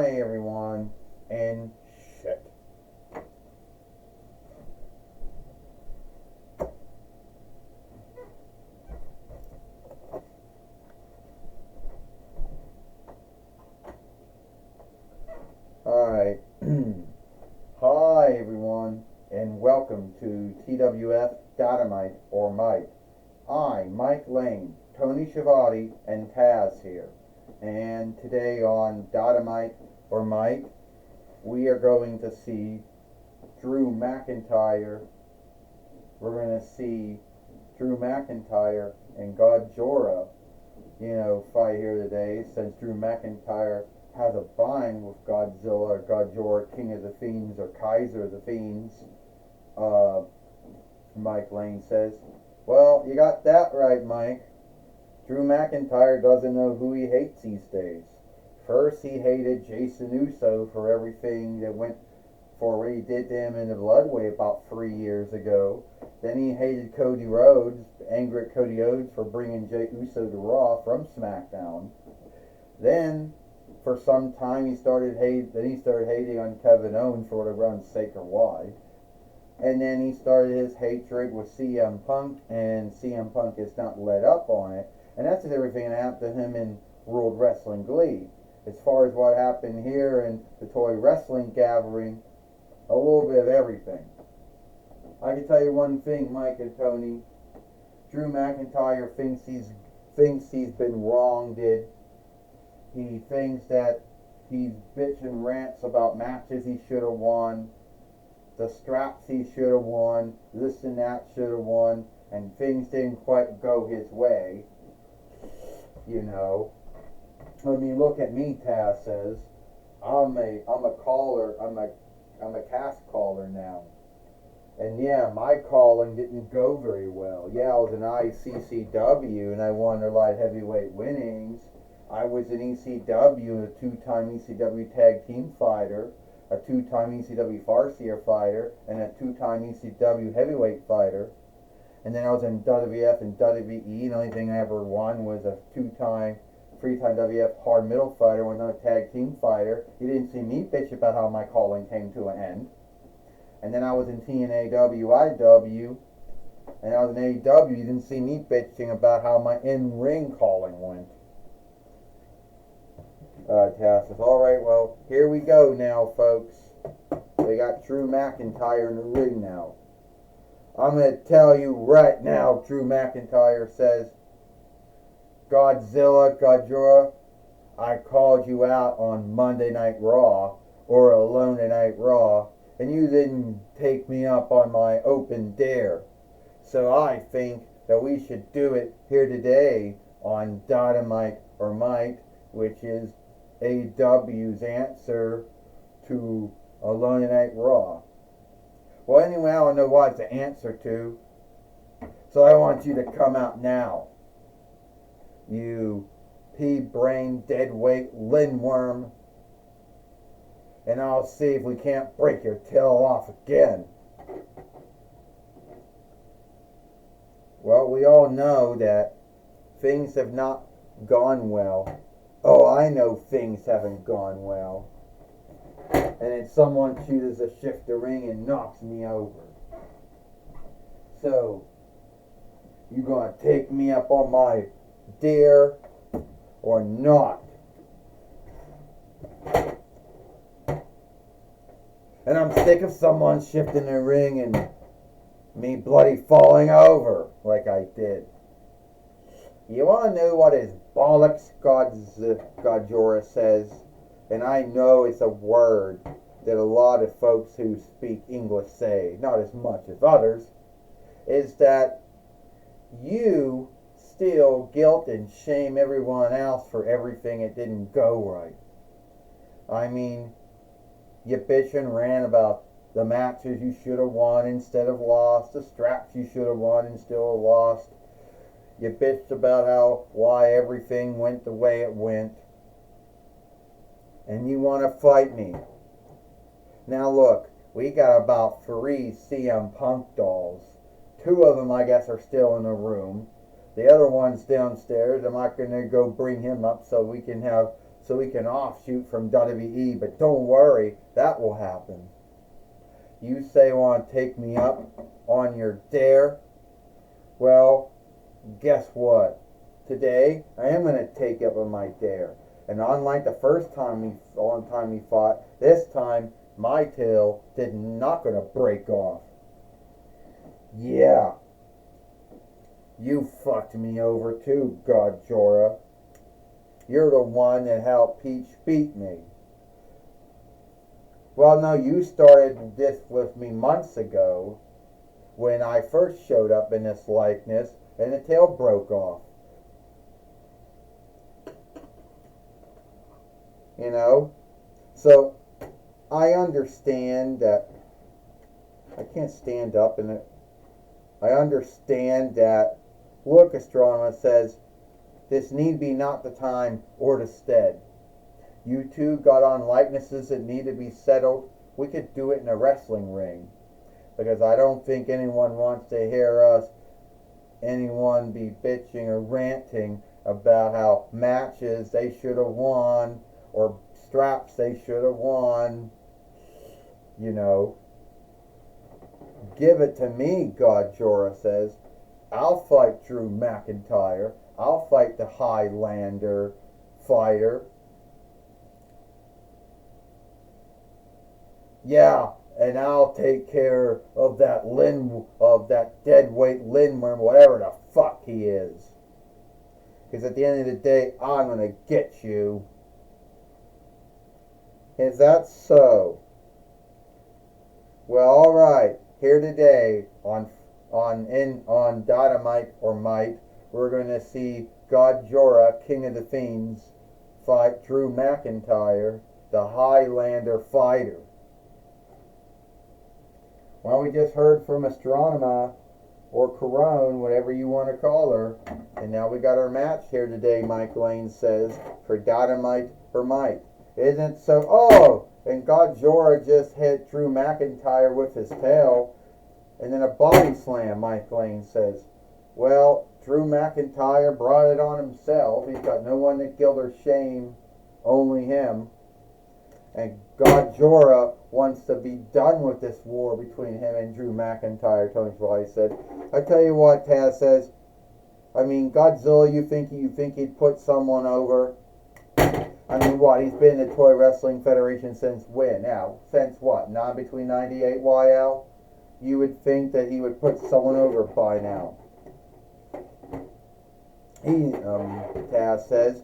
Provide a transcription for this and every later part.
Hi everyone, and shit. Alright. Hi everyone, and welcome to TWF Dynamite or Mike. I, Mike Lane, Tony Schiavone, and Taz here. And today on Dynamite or Mike, we are going to see Drew McIntyre. We're going to see Drew McIntyre and Godzilla, fight here today, since Drew McIntyre has a bind with Godzilla or Godzilla, King of the Fiends or Kaiser of the Fiends. Mike Lane says, well, you got that right, Mike. Drew McIntyre doesn't know who he hates these days. First, he hated Jason Uso for everything that went for what he did to him in the Bloodway about 3 years ago. Then he hated Cody Rhodes, angry at Cody Rhodes for bringing Jey Uso to Raw from SmackDown. Then, for some time, he started hating on Kevin Owens for whatever sake or why. And then he started his hatred with CM Punk, and CM Punk has not let up on it. And that's just everything that happened to him in World Wrestling Glee. As far as what happened here in the Toy Wrestling Gathering, a little bit of everything. I can tell you one thing, Mike and Tony. Drew McIntyre thinks he's been wronged. He thinks that he's bitch and rants about matches he should have won, the straps he should have won, this and that should have won, and things didn't quite go his way. I mean, look at me, Taz says. I'm a caller. I'm a cast caller now. And yeah, my calling didn't go very well. Yeah, I was in ICCW and I won a lot of heavyweight winnings. I was an ECW, a two-time ECW tag team fighter, a two-time ECW Farseer fighter, and a two-time ECW heavyweight fighter. And then I was in WWF and WWE. The only thing I ever won was a three-time WWF hard middle fighter with another tag team fighter. You didn't see me bitch about how my calling came to an end. And then I was in TNA WIW, and I was in AEW. You didn't see me bitching about how my in-ring calling went. Taz says, alright, well, here we go now, folks. We got Drew McIntyre in the ring now. I'm going to tell you right now, Drew McIntyre says, Godzilla, I called you out on Monday Night Raw, or Alone Night Raw, and you didn't take me up on my open dare. So I think that we should do it here today on Dynamite or Mike, which is AEW's answer to Alone Night Raw. Well, anyway, I don't know what to answer to, so I want you to come out now. You pea-brain, dead-weight lindworm. And I'll see if we can't break your tail off again. Well, we all know that things have not gone well. Oh, I know things haven't gone well. And then someone chooses to shift the ring and knocks me over. So, you gonna take me up on my dare or not? And I'm sick of someone shifting the ring and me bloody falling over like I did. You want to know what his bollocks Godzilla says? And I know it's a word that a lot of folks who speak English say, not as much as others, is that you still guilt and shame everyone else for everything that didn't go right. I mean, you bitch and ran about the matches you should have won instead of lost, the straps you should have won and still lost. You bitched about why everything went the way it went. And you want to fight me. Now look, we got about 3 CM Punk dolls. 2 of them, I guess, are still in the room. The other one's downstairs. I'm not going to go bring him up so we can have so we can offshoot from WWE, but don't worry, that will happen. You say you want to take me up on your dare? Well, guess what? Today, I am going to take up on my dare. And unlike the first time we fought, this time my tail did not going to break off. Yeah. You fucked me over too, God Jorah. You're the one that helped Peach beat me. Well, no, you started this with me months ago when I first showed up in this likeness and the tail broke off. You know? So, I understand that I can't stand up in it. I understand that Look Astronomer says this need be not the time or the stead. You two got on likenesses that need to be settled. We could do it in a wrestling ring. Because I don't think anyone wants to hear anyone be bitching or ranting about how matches they should have won or straps they should have won. You know. Give it to me, God Jorah says. I'll fight Drew McIntyre. I'll fight the Highlander fighter. Yeah, and I'll take care of that deadweight Lindworm, whatever the fuck he is. Because at the end of the day, I'm gonna get you. Is that so? Well, all right. Here today on Dynamite or Might, we're going to see God Jorah, King of the Fiends, fight Drew McIntyre, the Highlander fighter. Well, we just heard from Astronema, or Corone, whatever you want to call her, and now we got our match here today, Mike Lane says, for Dynamite or Might. Isn't it so? Oh! And God Jorah just hit Drew McIntyre with his tail. And then a body slam, Mike Lane says. Well, Drew McIntyre brought it on himself. He's got no one to guilt or shame, only him. And God Jorah wants to be done with this war between him and Drew McIntyre, Tony Schiavone said. I tell you what, Taz says. I mean, Godzilla, you think he'd put someone over? I mean, what? He's been in the Toy Wrestling Federation since when? Now, since what? Between 98 YL? You would think that he would put someone over by now. Taz says,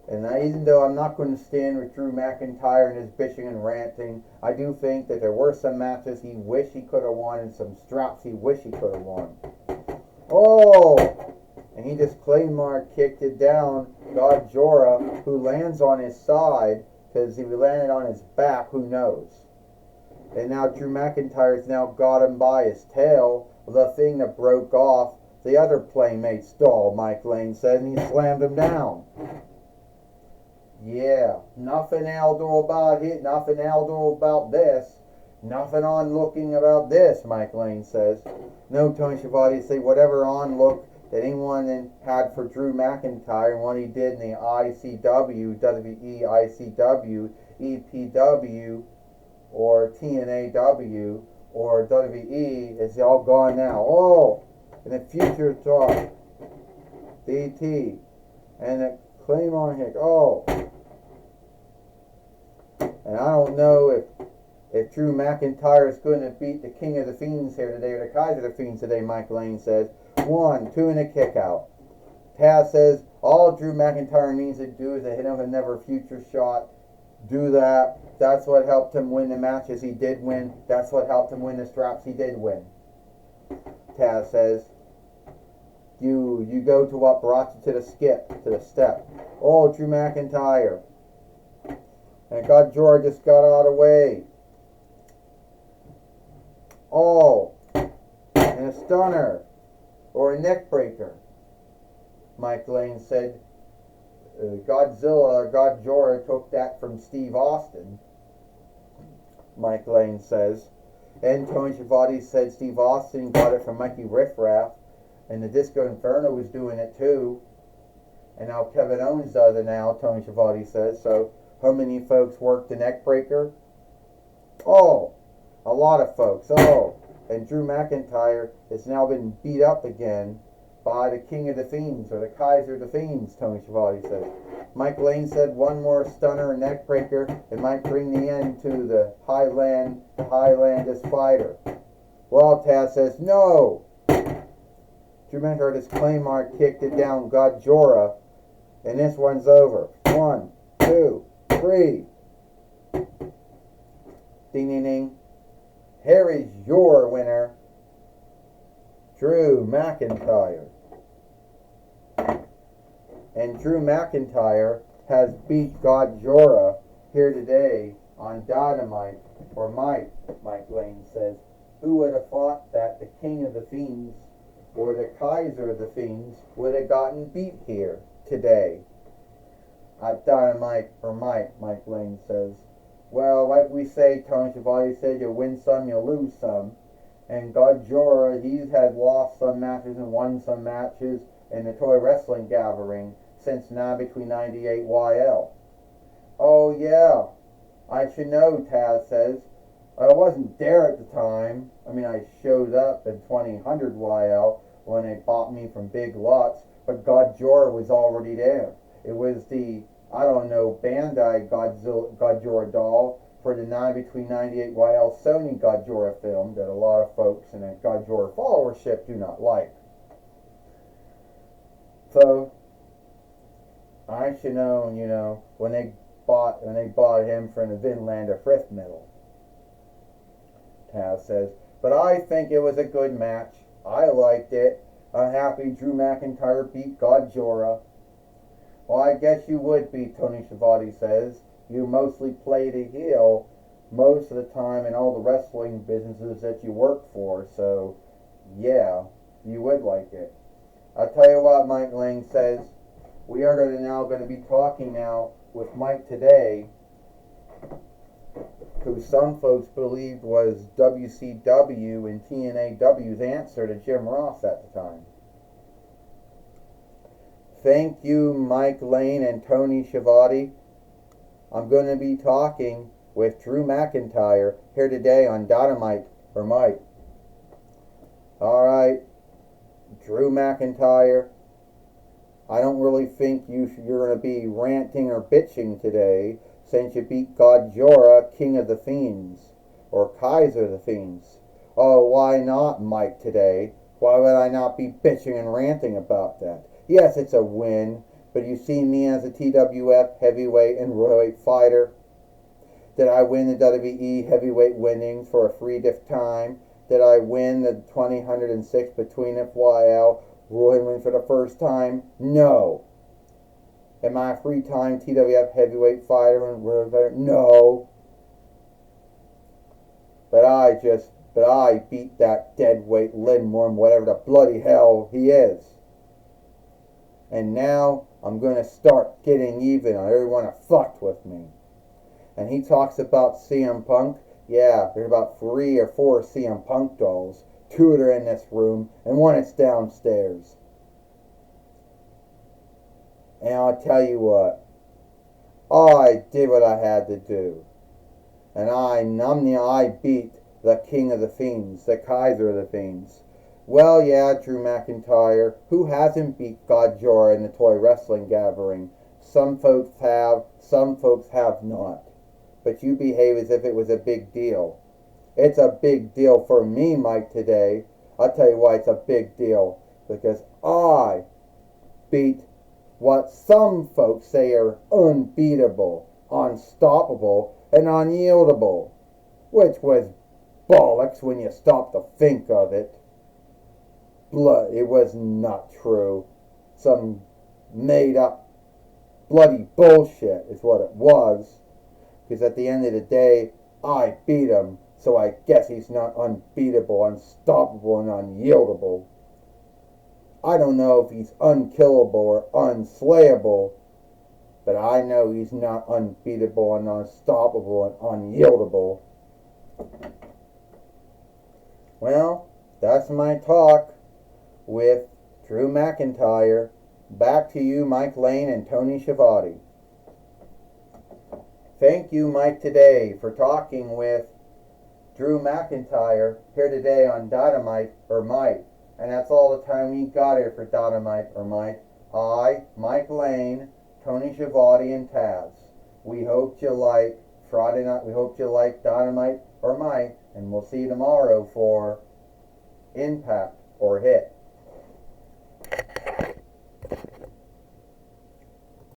and even though I'm not going to stand with Drew McIntyre and his bitching and ranting, I do think that there were some matches he wished he could have won and some straps he wished he could have won. Oh! And he just Claymore kicked it down. God Jorah, who lands on his side, because if he landed on his back, who knows? And now Drew McIntyre's now got him by his tail. The thing that broke off the other playmate's doll, Mike Lane said, and he slammed him down. Yeah, nothing Aldo about it, nothing Aldo about this. Nothing on looking about this, Mike Lane says. No, Tony Schiavone say whatever on look that anyone had for Drew McIntyre and what he did in the ICW, WWE, ICW, EPW, or TNAW, or WWE is all gone now. Oh, and the future talk, DT, and the Claymore Hick. Oh, and I don't know if Drew McIntyre is going to beat the King of the Fiends here today, or the Kaiser of the Fiends today, Mike Lane says. 1, 2, and a kick out. Taz says all Drew McIntyre needs to do is to hit him with a never future shot. Do that. That's what helped him win the matches he did win. That's what helped him win the straps he did win. Taz says you go to what brought you to the step. Oh, Drew McIntyre. And God Jorah just got out of the way. Oh, and a stunner. Or a neck breaker. Mike Lane said God Jorah took that from Steve Austin. Mike Lane says. And Tony Schiavone said Steve Austin got it from Mikey Riffraff. And the Disco Inferno was doing it too. And now Kevin Owens does it now, Tony Schiavone says. So how many folks work the neck breaker? Oh, a lot of folks. Oh, and Drew McIntyre has now been beat up again by the King of the Fiends, or the Kaiser of the Fiends, Tony Schiavone says. Mike Lane said one more stunner and neck breaker, it might bring the end to the Highlandist fighter. Well, Taz says, no! Drew McIntyre his Claymore kicked it down Godjora, and this one's over. 1, 2, 3. Ding, ding, ding. Here is your winner, Drew McIntyre. And Drew McIntyre has beat Godjora here today on Dynamite, or Mike Lane says. Who would have thought that the King of the Fiends, or the Kaiser of the Fiends, would have gotten beat here today at Dynamite, or Mike Lane says. Well, like we say, Tony Schiavone said, you win some, you lose some. And Godjora, he's had lost some matches and won some matches in the toy wrestling gathering since now between 98 YL. Oh yeah, I should know, Taz says. I wasn't there at the time. I mean, I showed up at 2000 YL when they bought me from Big Lots, but Godjora was already there. It was the, I don't know, Bandai Godjora doll for the between 98 YL Sony Godjora film that a lot of folks in the Godjora followership do not like. So I should know, you know, when they bought him for the Vinlander Frith medal. Taz says, but I think it was a good match. I liked it. I'm happy Drew McIntyre beat Godjora. Well, I guess you would be, Tony Schiavone says. You mostly play the heel most of the time in all the wrestling businesses that you work for, so yeah, you would like it. I'll tell you what, Mike Lang says, we are going to be talking now with Mike today, who some folks believed was WCW and TNAW's answer to Jim Ross at the time. Thank you, Mike Lane and Tony Schiavone. I'm going to be talking with Drew McIntyre here today on Dynamite, or Mike. Alright, Drew McIntyre, I don't really think you're going to be ranting or bitching today since you beat Godjora, King of the Fiends, or Kaiser of the Fiends. Oh, why not, Mike, today? Why would I not be bitching and ranting about that? Yes, it's a win, but you see me as a TWF heavyweight and royalweight fighter. Did I win the WWE heavyweight winnings for a free diff time? Did I win the 2006 between FYL royal win for the first time? No. Am I a free time TWF heavyweight fighter and royal fighter? No. But I beat that deadweight Lindworm, whatever the bloody hell he is. And now I'm going to start getting even on everyone that fucked with me. And he talks about CM Punk. Yeah, there's about 3 or 4 CM Punk dolls. 2 that are in this room, and 1 that's downstairs. And I'll tell you what, I did what I had to do. And I beat the King of the Fiends, the Kaiser of the Fiends. Well, yeah, Drew McIntyre, who hasn't beat Godjora in the toy wrestling gathering? Some folks have, some folks have not. But you behave as if it was a big deal. It's a big deal for me, Mike, today. I'll tell you why it's a big deal. Because I beat what some folks say are unbeatable, unstoppable, and unyieldable. Which was bollocks when you stop to think of it. It was not true. Some made up bloody bullshit is what it was. Because at the end of the day, I beat him, so I guess he's not unbeatable, unstoppable, and unyieldable. I don't know if he's unkillable or unslayable, but I know he's not unbeatable and unstoppable and unyieldable. Well, that's my talk with Drew McIntyre Back to you, Mike Lane and Tony Schiavone. Thank you, Mike, today for talking with Drew McIntyre here today on Dynamite or Mike. And that's all the time we got here for Dynamite or Mike. I, Mike Lane, Tony Schiavone, and Taz. We hope you like Friday night. We hope you like Dynamite or Mike. And we'll see you tomorrow for Impact or Hit.